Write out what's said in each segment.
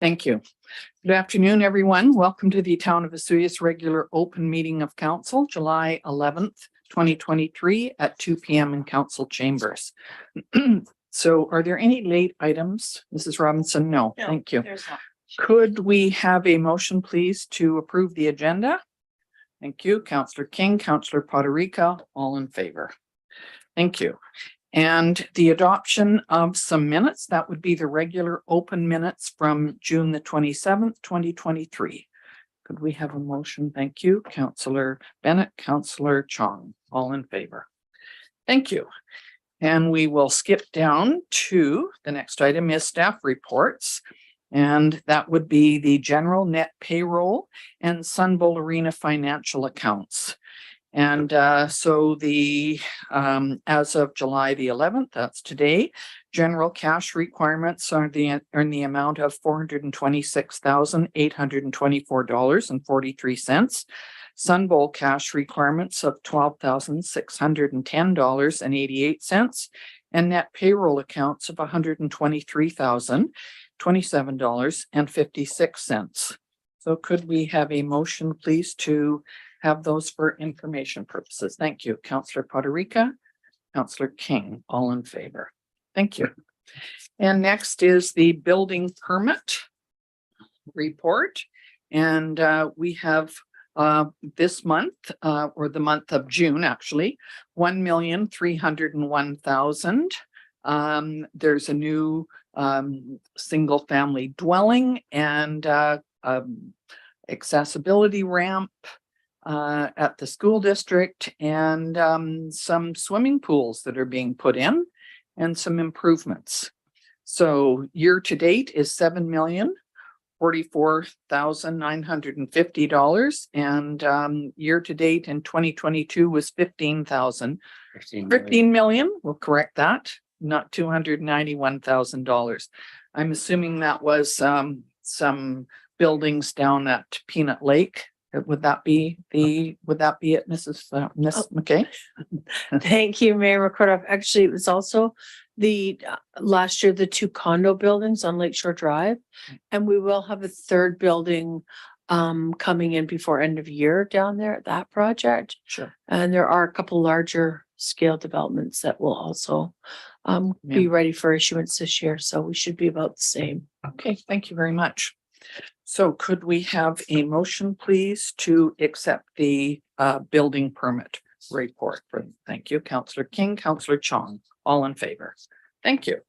Thank you. Good afternoon, everyone. Welcome to the Town of Vesuvius regular open meeting of council, July 11th, 2023 at 2 p.m. in council chambers. So are there any late items? Mrs. Robinson? No, thank you. There's not. Could we have a motion, please, to approve the agenda? Thank you. Councillor King, Councillor Poderica, all in favor. Thank you. And the adoption of some minutes, that would be the regular open minutes from June the 27th, 2023. Could we have a motion? Thank you. Councillor Bennett, Councillor Chong, all in favor. Thank you. And we will skip down to the next item is staff reports. And that would be the general net payroll and Sun Bowl Arena financial accounts. And so the as of July the 11th, that's today, general cash requirements are in the amount of $426,824.43. Sun Bowl cash requirements of $12,610.88 and net payroll accounts of $123,027.56. So could we have a motion, please, to have those for information purposes? Thank you. Councillor Poderica, Councillor King, all in favor. Thank you. And next is the building permit report. And we have this month, or the month of June, actually, 1,301,000. There's a new single family dwelling and accessibility ramp at the school district and some swimming pools that are being put in and some improvements. So year to date is $7,044,950 and year to date in 2022 was 15 million. We'll correct that, not $291,000. I'm assuming that was some buildings down at Peanut Lake. Would that be it, Mrs. Miss McKay? Thank you, Mayor McCorduff. Actually, it was also the last year, the 2 condo buildings on Lakeshore Drive. And we will have a third building coming in before end of year down there at that project. Sure. And there are a couple larger scale developments that will also be ready for issuance this year. So we should be about the same. Okay, thank you very much. So could we have a motion, please, to accept the building permit report? Thank you. Councillor King, Councillor Chong, all in favor. Thank you.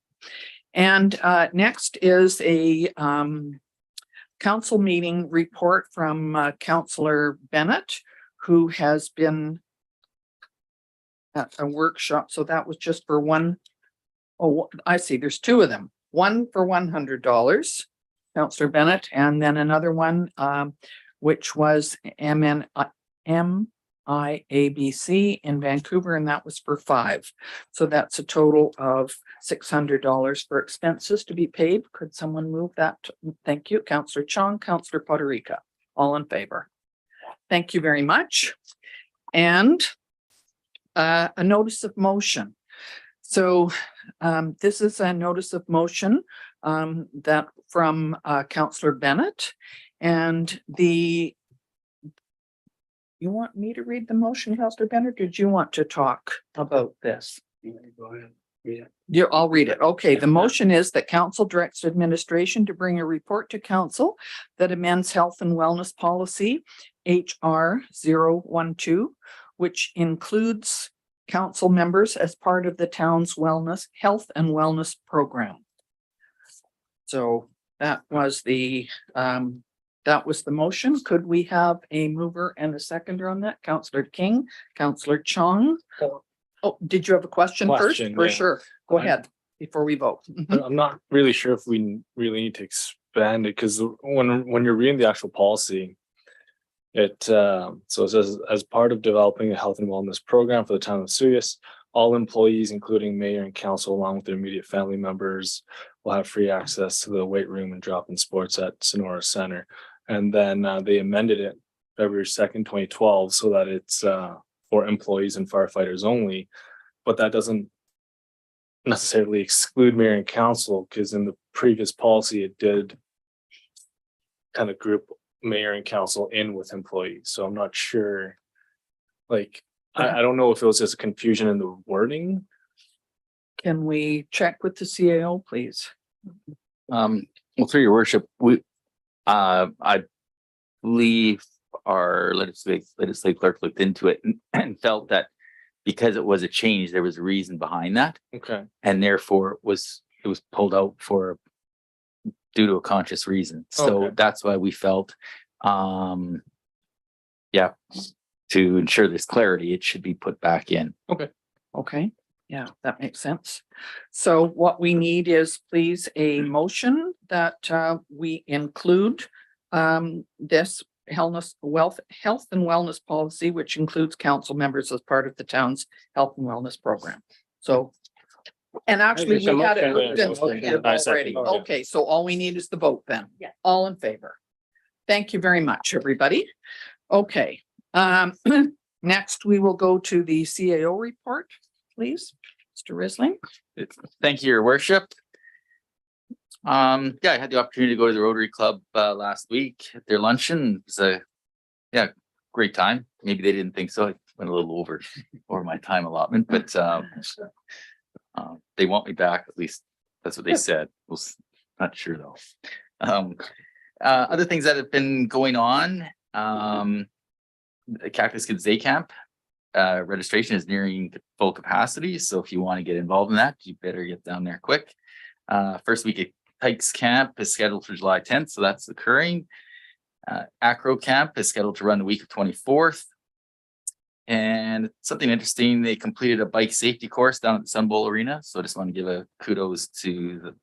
And next is a council meeting report from Councillor Bennett, who has been at a workshop. So that was just for one. Oh, I see. There's 2 of them. One for $100. Councillor Bennett, and then another one, which was MIABC in Vancouver, and that was for 5. So that's a total of $600 for expenses to be paid. Could someone move that? Thank you. Councillor Chong, Councillor Poderica, all in favor. Thank you very much. And a notice of motion. So this is a notice of motion that from Councillor Bennett, and you want me to read the motion, Councillor Bennett, or did you want to talk about this? Go ahead. Read it. I'll read it. Okay, the motion is that council directs administration to bring a report to council that amends health and wellness policy HR 012, which includes council members as part of the town's health and wellness program. So that was the motion. Could we have a mover and a seconder on that? Councillor King, Councillor Chong. Oh, did you have a question first? For sure. Go ahead before we vote. I'm not really sure if we really need to expand it, because when you're reading the actual policy, so it says, as part of developing a health and wellness program for the town of Vesuvius, all employees, including mayor and council, along with their immediate family members, will have free access to the weight room and drop-in sports at Sonora Center. And then they amended it February 2nd, 2012, so that it's for employees and firefighters only. But that doesn't necessarily exclude mayor and council, because in the previous policy, it did kind of group mayor and council in with employees. So I'm not sure. Like, I don't know if it was just a confusion in the wording. Can we check with the CAO, please? Well, through your worship, I believe our legislative clerk looked into it and felt that because it was a change, there was a reason behind that, Okay. and therefore it was pulled out due to a conscious reason. So Okay. that's why we felt, yeah, to ensure there's clarity, it should be put back in. Okay, yeah, that makes sense. So what we need is please a motion that we include this health and wellness policy, which includes council members as part of the town's health and wellness program. So, and actually, There's a we had it motion moved there. and Okay. seconded I second. already. Oh, yeah. Okay, so all we need is the vote then. Yeah. All in favor. Thank you very much, everybody. Okay, next we will go to the CAO report, please. Mr. Risling. Thank you, your worship. Yeah, I had the opportunity to go to the Rotary Club last week at their luncheon. It was a great time. Maybe they didn't think so. I went a little over my time allotment, but they want me back. At least that's what they said. Not sure though. Other things that have been going on. The Cactus Kids Day Camp registration is nearing full capacity. So if you want to get involved in that, you better get down there quick. First week at Pikes Camp is scheduled for July 10th. So that's occurring. Acro Camp is scheduled to run the week of 24th. And something interesting, they completed a bike safety course down at the Sun Bowl Arena. So I just want to give a kudos to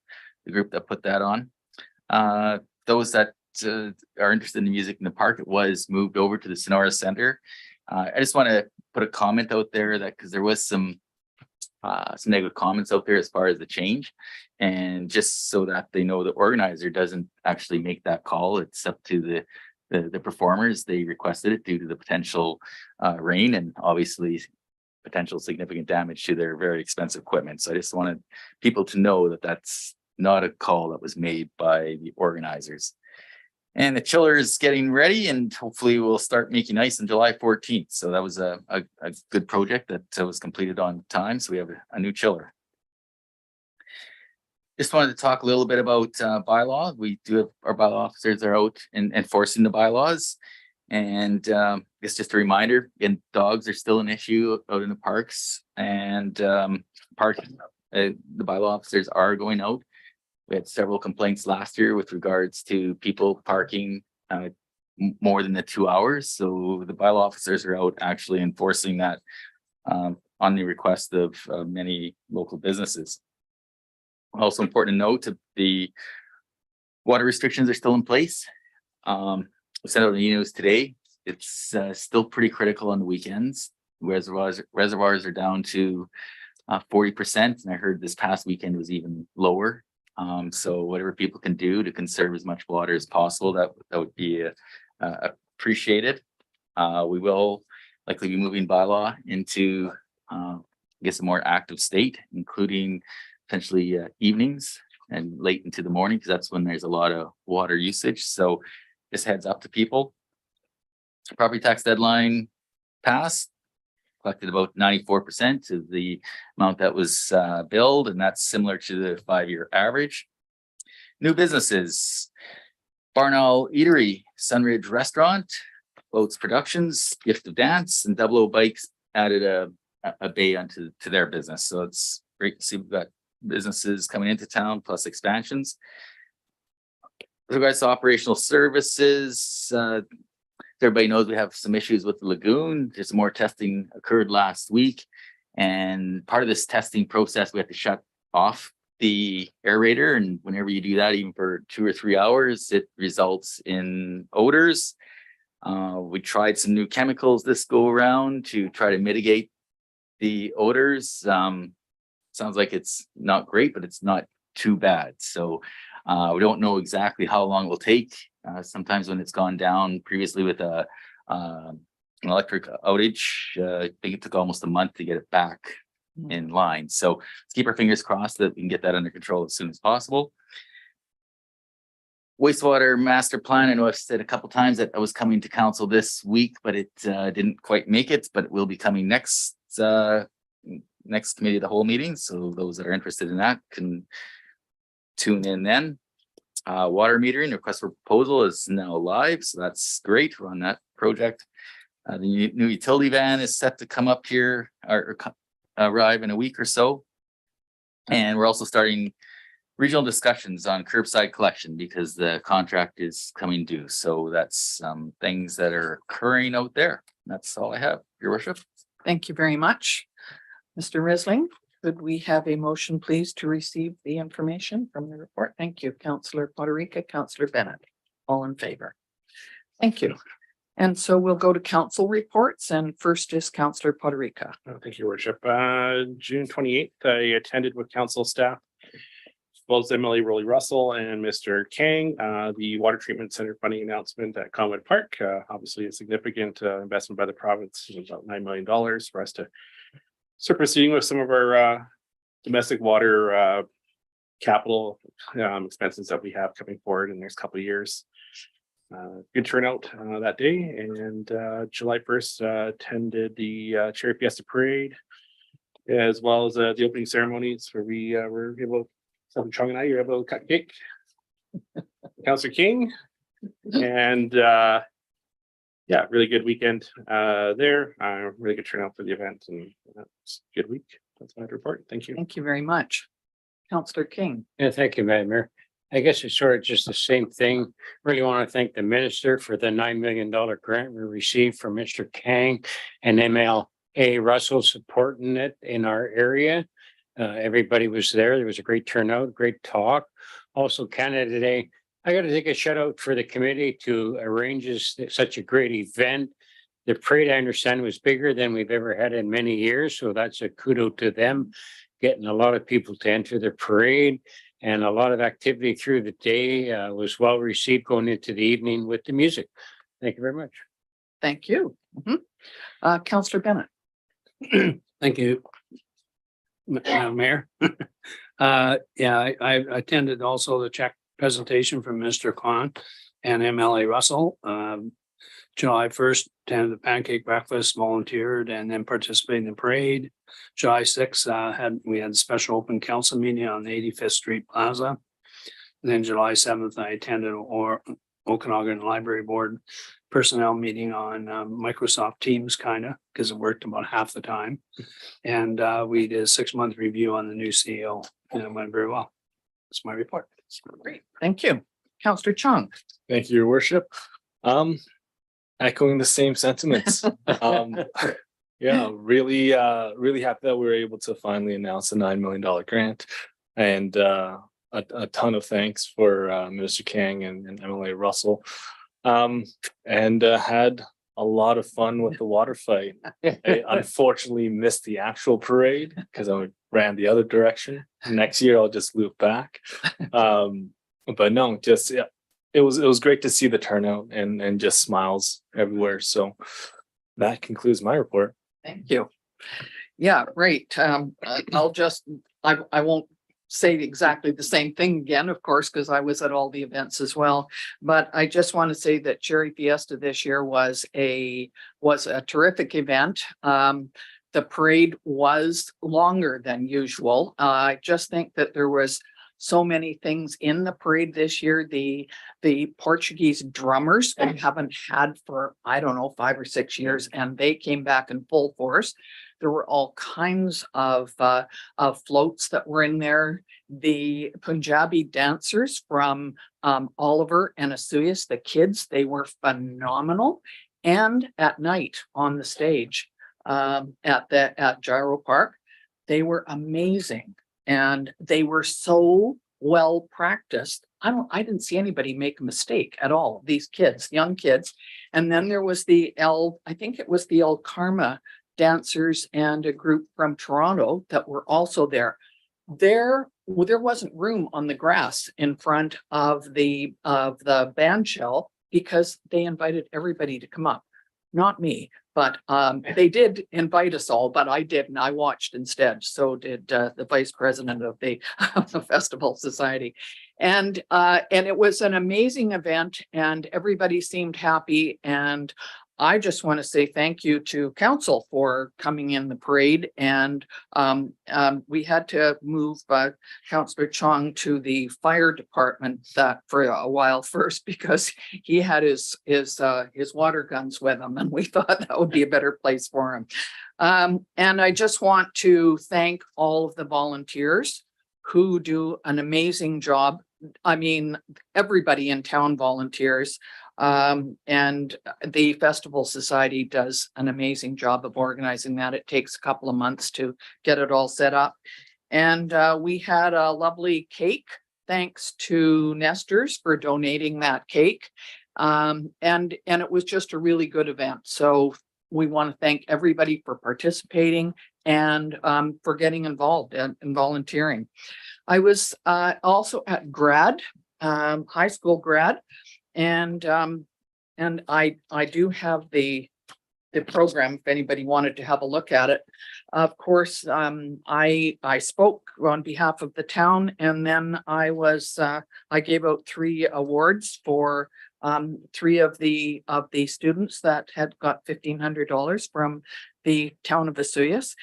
the group that put that on. Those that are interested in music in the park, it was moved over to the Sonora Center. I just want to put a comment out there that because there was some negative comments out there as far as the change, and just so that they know the organizer doesn't actually make that call. It's up to the performers. They requested it due to the potential rain and obviously potential significant damage to their very expensive equipment. So I just wanted people to know that that's not a call that was made by the organizers. And the chiller is getting ready and hopefully we'll start making ice on July 14th. So that was a good project that was completed on time. So we have a new chiller. Just wanted to talk a little bit about bylaw. We do have our bylaw officers are out and enforcing the bylaws. And it's just a reminder, and dogs are still an issue out in the parks, and parking. The bylaw officers are going out. We had several complaints last year with regards to people parking more than the 2 hours. So the bylaw officers are out actually enforcing that on the request of many local businesses. Also important to note that the water restrictions are still in place. We sent out the news today. It's still pretty critical on the weekends. Reservoirs are down to 40%, and I heard this past weekend was even lower. So whatever people can do to conserve as much water as possible, that would be appreciated. We will likely be moving bylaw into, I guess, a more active state, including potentially evenings and late into the morning, because that's when there's a lot of water usage. So just heads up to people. Property tax deadline passed. Collected about 94% of the amount that was billed, and that's similar to the 5-year average. New businesses: Barn Owl Eatery, Sunridge Restaurant, Boats Productions, Gift of Dance, and Double O Bikes added a bay onto their business. So it's great to see we've got businesses coming into town plus expansions. With regards to operational services, everybody knows we have some issues with the lagoon. Just more testing occurred last week. And part of this testing process, we have to shut off the aerator. And whenever you do that, even for 2 or 3 hours, it results in odors. We tried some new chemicals this go around to try to mitigate the odors. Sounds like it's not great, but it's not too bad. So we don't know exactly how long it will take. Sometimes when it's gone down previously with an electric outage, I think it took almost a month to get it back in line. So let's keep our fingers crossed that we can get that under control as soon as possible. wastewater master plan. I know I've said a couple times that I was coming to council this week, but it didn't quite make it, but it will be coming next committee of the whole meeting. So those that are interested in that can tune in then. Water metering request for proposal is now live, so that's great. We're on that project. The new utility van is set to come up here or arrive in a week or so. And we're also starting regional discussions on curbside collection because the contract is coming due. So that's some things that are occurring out there. That's all I have, Your Worship. Thank you very much. Mr. Risling, could we have a motion, please, to receive the information from the report? Thank you, Councillor Poderica, Councillor Bennett. All in favor? Thank you. And so we'll go to council reports, and first is Councillor Poderica. Thank you, Your Worship. June 28th, I attended with council staff, as well as MLA Rolly Russell and Mr. Kang, the water treatment center funding announcement at Conwood Park. Obviously a significant investment by the province, about $9 million for us to start proceeding with some of our domestic water capital expenses that we have coming forward in the next couple of years. Good turnout that day, and July 1st attended the Cherry Fiesta Parade, as well as the opening ceremonies where we were able, Chung and I, you're able to cut cake. Councillor King, and yeah, really good weekend there. Really good turnout for the event, and it's a good week. That's my report. Thank you. Thank you very much. Councillor King. Yeah, thank you, Madam Mayor. I guess it's sort of just the same thing. Really want to thank the minister for the $9 million grant we received from Mr. Kang and MLA Russell supporting it in our area. Everybody was there. There was a great turnout, great talk. Also, Canada Day. I got to take a shout out for the committee to arrange such a great event. The parade, I understand, was bigger than we've ever had in many years. So that's a kudo to them, getting a lot of people to enter the parade. And a lot of activity through the day was well received going into the evening with the music. Thank you very much. Thank you. Councillor Bennett. Thank you, Madam Mayor. Yeah, I attended also the check presentation from Mr. Khan and MLA Russell. July 1st, attended the pancake breakfast, volunteered, and then participated in the parade. July 6th, we had a special open council meeting on the 85th Street Plaza. And then July 7th, I attended Okanagan Library Board personnel meeting on Microsoft Teams, because it worked about half the time. And we did a 6-month review on the new CEO, and it went very well. That's my report. Great. Thank you. Councillor Chung. Thank you, Your Worship. Echoing the same sentiments. Yeah, really happy that we were able to finally announce a $9 million grant, and a ton of thanks for Minister Kang and MLA Russell, and had a lot of fun with the water fight. I unfortunately missed the actual parade because I ran the other direction. Next year I'll just loop back. But no, just yeah. It was great to see the turnout and just smiles everywhere. So that concludes my report. Thank you. Yeah, great. I won't say exactly the same thing again, of course, because I was at all the events as well. But I just want to say that Cherry Fiesta this year was a terrific event. The parade was longer than usual. I just think that there was so many things in the parade this year. The Portuguese drummers we haven't had for, I don't know, 5 or 6 years, and they came back in full force. There were all kinds of floats that were in there. The Punjabi dancers from Oliver and Asuyas, the kids, they were phenomenal. And at night on the stage at Gyro Park, they were amazing. And they were so well practiced. I didn't see anybody make a mistake at all. These kids, young kids. And then there was I think it was the El Karma dancers and a group from Toronto that were also there. There wasn't room on the grass in front of the band shell because they invited everybody to come up. Not me, but they did invite us all, but I didn't. I watched instead. So did the vice president of the Festival Society. And it was an amazing event and everybody seemed happy. And I just want to say thank you to council for coming in the parade. And we had to move Councillor Chong to the fire department that for a while first because he had his water guns with him, and we thought that would be a better place for him. And I just want to thank all of the volunteers who do an amazing job. I mean, everybody in town volunteers. And the Festival Society does an amazing job of organizing that. It takes a couple of months to get it all set up. And we had a lovely cake, thanks to Nestor's for donating that cake. And it was just a really good event. So we want to thank everybody for participating and for getting involved and volunteering. I was also at grad, high school grad. And I do have the program if anybody wanted to have a look at it. Of course, I spoke on behalf of the town, and then I gave out 3 awards for 3 of the students that had got $1,500 from the town of Vesuvius.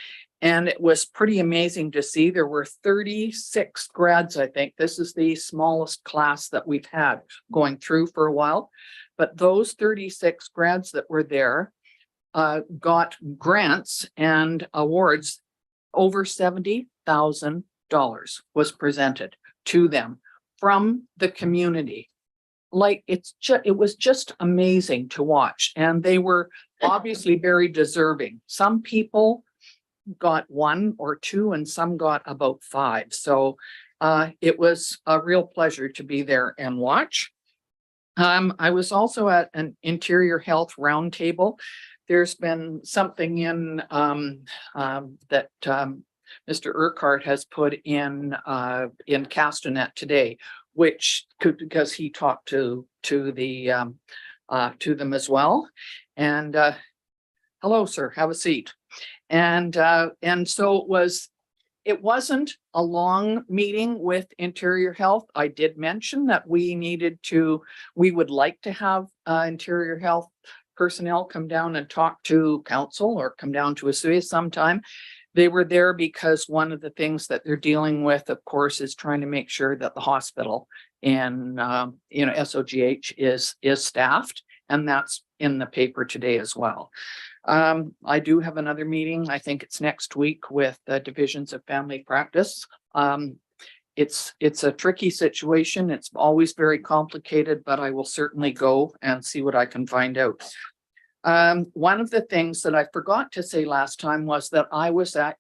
And it was pretty amazing to see. There were 36 grads, I think. This is the smallest class that we've had going through for a while. But those 36 grads that were there got grants and awards. Over $70,000 was presented to them from the community. Like it was just amazing to watch. And they were obviously very deserving. Some people got 1 or 2 and some got about 5. So it was a real pleasure to be there and watch. I was also at an interior health roundtable. There's been something in that Mr. Urquhart has put in Castanet today, which could, because he talked to them as well. And hello, sir, have a seat. And so it wasn't a long meeting with Interior Health. I did mention that we would like to have Interior Health personnel come down and talk to council or come down to Vesuvius sometime. They were there because one of the things that they're dealing with, of course, is trying to make sure that the hospital in SOGH is staffed, and that's in the paper today as well. I do have another meeting. I think it's next week with the divisions of family practice. It's a tricky situation. It's always very complicated, but I will certainly go and see what I can find out. One of the things that I forgot to say last time was that I was at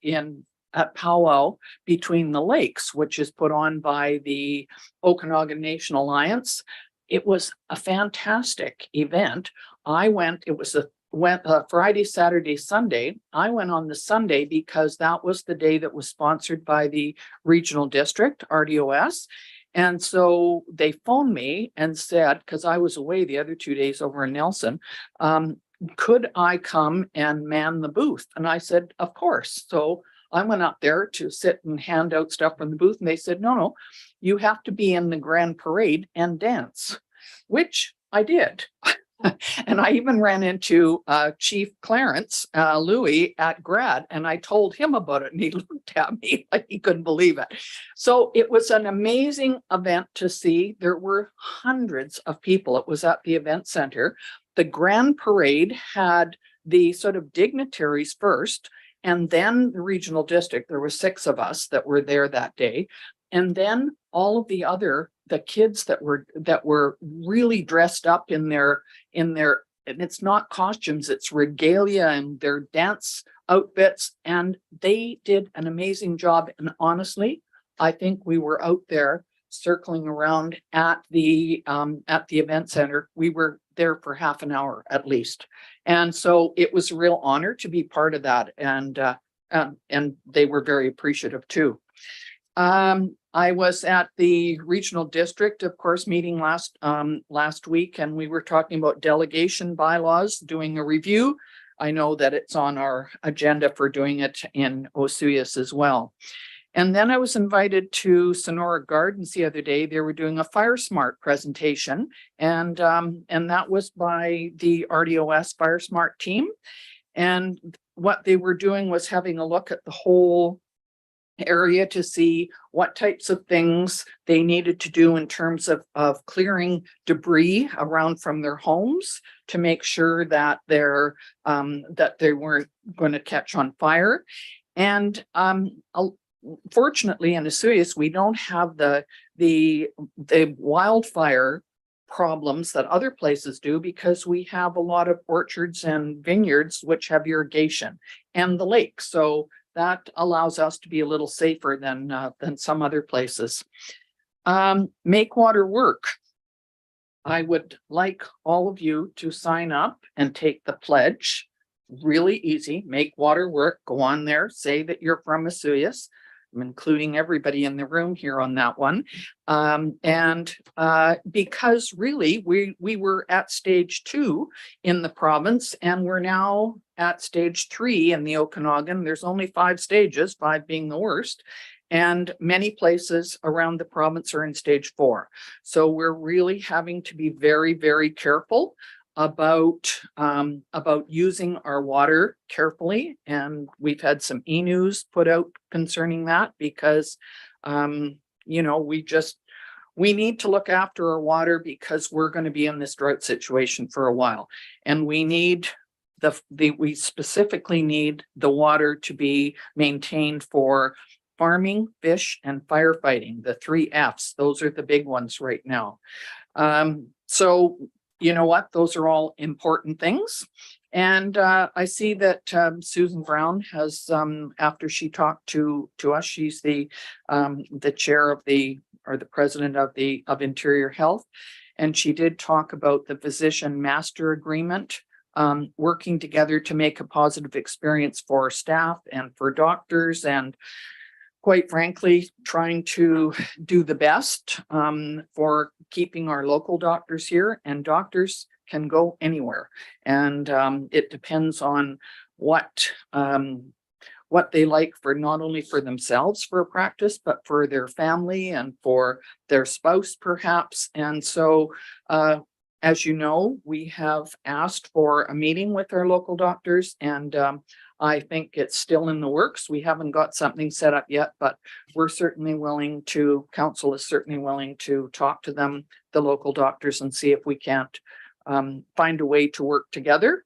powwow between the lakes, which is put on by the Okanagan Nation Alliance. It was a fantastic event. I went, it was Friday, Saturday, Sunday. I went on the Sunday because that was the day that was sponsored by the regional district, RDOS. And so they phoned me and said, because I was away the other 2 days over in Nelson, could I come and man the booth? And I said, of course. So I went up there to sit and hand out stuff from the booth. And they said, no, you have to be in the grand parade and dance, which I did. And I even ran into Chief Clarence Louis at grad, and I told him about it, and he looked at me like he couldn't believe it. So it was an amazing event to see. There were hundreds of people. It was at the event center. The grand parade had the sort of dignitaries first, and then the regional district. There were 6 of us that were there that day. And then all of the kids that were really dressed up in their, and it's not costumes, it's regalia and their dance outfits. And they did an amazing job. And honestly, I think we were out there circling around at the event center. We were there for half an hour at least. And so it was a real honor to be part of that. And they were very appreciative too. I was at the regional district, of course, meeting last week, and we were talking about delegation bylaws, doing a review. I know that it's on our agenda for doing it in Vesuvius as well. And then I was invited to Sonora Gardens the other day. They were doing a Fire Smart presentation, and that was by the RDOS Fire Smart team. And what they were doing was having a look at the whole area to see what types of things they needed to do in terms of clearing debris around from their homes to make sure that that they weren't going to catch on fire. And fortunately in Osoyoos, we don't have the wildfire problems that other places do, because we have a lot of orchards and vineyards which have irrigation and the lake. So that allows us to be a little safer than some other places. Make water work. I would like all of you to sign up and take the pledge. Really easy. Make water work. Go on there. Say that you're from Osoyoos. I'm including everybody in the room here on that one. Because really we were at stage 2 in the province, and we're now at stage 3 in the Okanagan. There's only 5 stages, 5 being the worst. And many places around the province are in stage 4. So we're really having to be very, very careful about using our water carefully. And we've had some e-news put out concerning that, because you know, we need to look after our water, because we're going to be in this drought situation for a while, and we need we specifically need the water to be maintained for farming, fish, and firefighting. The 3 F's, those are the big ones right now. So you know what? Those are all important things. And I see that Susan Brown has, after she talked to us, she's the chair of the president of Interior Health. And she did talk about the physician master agreement, working together to make a positive experience for staff and for doctors, and quite frankly, trying to do the best for keeping our local doctors here. And doctors can go anywhere. And it depends on what they like, for not only for themselves for a practice, but for their family and for their spouse perhaps. And so, as you know, we have asked for a meeting with our local doctors, and I think it's still in the works. We haven't got something set up yet, but we're certainly willing to, council is certainly willing to talk to them, the local doctors, and see if we can't find a way to work together.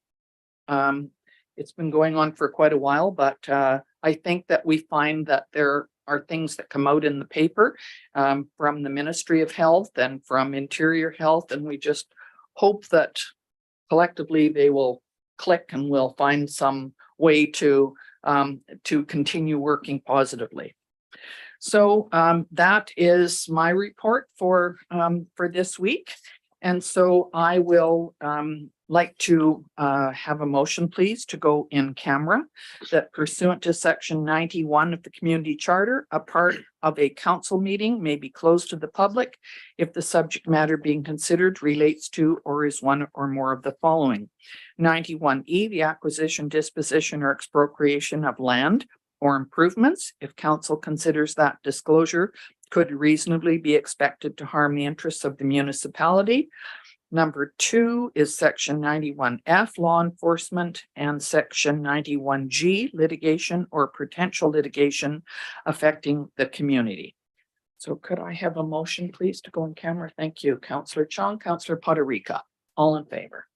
It's been going on for quite a while, but I think that we find that there are things that come out in the paper from the Ministry of Health and from Interior Health, and we just hope that collectively they will click and we'll find some way to continue working positively. So that is my report for this week. And so I will like to have a motion, please, to go in camera, that pursuant to section 91 of the Community Charter, a part of a council meeting may be closed to the public if the subject matter being considered relates to or is one or more of the following. 91E, the acquisition, disposition, or expropriation of land or improvements, if council considers that disclosure could reasonably be expected to harm the interests of the municipality. Number 2 is section 91F, law enforcement, and section 91G, litigation or potential litigation affecting the community. So could I have a motion, please, to go in camera? Thank you, Councillor Chong, Councillor Poderica, all in favor.